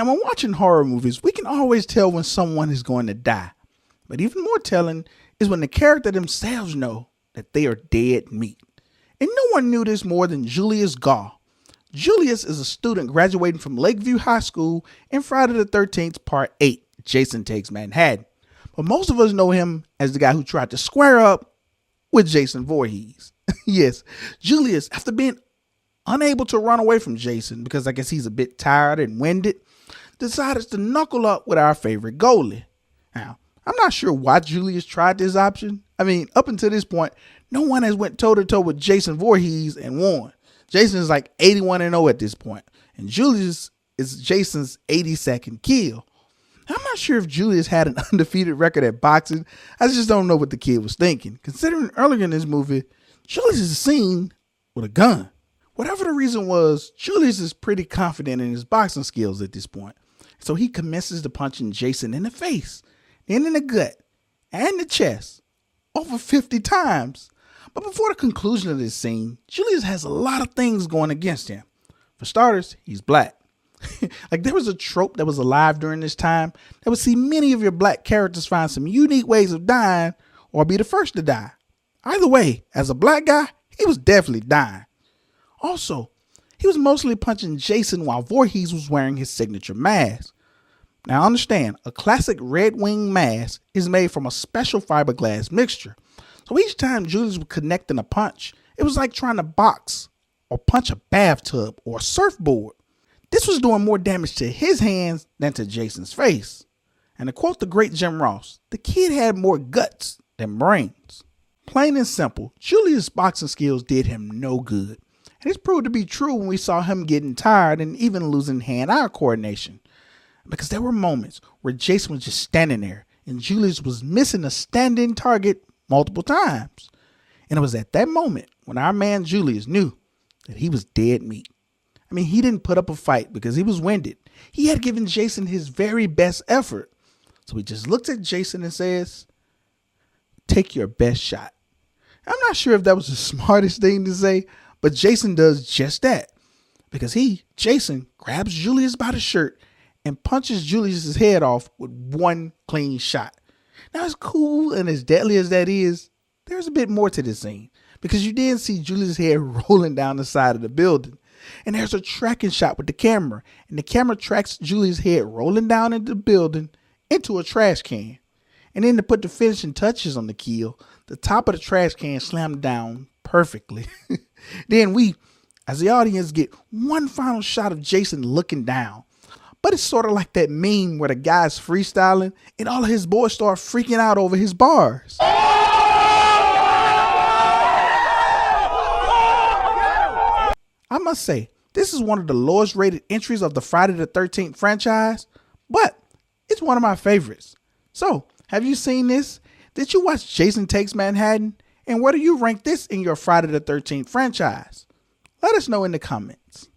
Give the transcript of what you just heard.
Now, when watching horror movies, we can always tell when someone is going to die. But even more telling is when the character themselves know that they are dead meat. And no one knew this more than Julius Gaw. Julius is a student graduating from Lakeview High School in Friday the 13th Part 8, Jason Takes Manhattan. But most of us know him as the guy who tried to square up with Jason Voorhees. Yes, Julius, after being unable to run away from Jason because I guess he's a bit tired and winded, decided to knuckle up with our favorite goalie. Now, I'm not sure why Julius tried this option. I mean, up until this point, no one has went toe-to-toe with Jason Voorhees and won. Jason is like 81-0 at this point, and Julius is Jason's 82nd kill. I'm not sure if Julius had an undefeated record at boxing. I just don't know what the kid was thinking, considering earlier in this movie, Julius is seen with a gun. Whatever the reason was, Julius is pretty confident in his boxing skills at this point. So he commences to punching Jason in the face, then in the gut, and the chest, over 50 times. But before the conclusion of this scene, Julius has a lot of things going against him. For starters, he's black. Like there was a trope that was alive during this time that would see many of your black characters find some unique ways of dying or be the first to die. Either way, as a black guy, he was definitely dying. Also, he was mostly punching Jason while Voorhees was wearing his signature mask. Now understand, a classic Red Wing mask is made from a special fiberglass mixture. So each time Julius would connect in a punch, it was like trying to box or punch a bathtub or a surfboard. This was doing more damage to his hands than to Jason's face. And to quote the great Jim Ross, the kid had more guts than brains. Plain and simple, Julius' boxing skills did him no good. And this proved to be true when we saw him getting tired and even losing hand-eye coordination. Because there were moments where Jason was just standing there and Julius was missing a standing target multiple times. And it was at that moment when our man Julius knew that he was dead meat. I mean, he didn't put up a fight because he was winded. He had given Jason his very best effort. So he just looks at Jason and says, "Take your best shot." I'm not sure if that was the smartest thing to say, but Jason does just that. Because Jason, grabs Julius by the shirt and punches Julius's head off with one clean shot. Now, as cool and as deadly as that is, there's a bit more to this scene. Because you did see Julius' head rolling down the side of the building. And there's a tracking shot with the camera. And the camera tracks Julius' head rolling down into the building into a trash can. And then to put the finishing touches on the kill, the top of the trash can slammed down perfectly. Then we, as the audience, get one final shot of Jason looking down. But it's sort of like that meme where the guy's freestyling and all of his boys start freaking out over his bars. I must say, this is one of the lowest rated entries of the Friday the 13th franchise, but it's one of my favorites. So, have you seen this? Did you watch Jason Takes Manhattan? And where do you rank this in your Friday the 13th franchise? Let us know in the comments.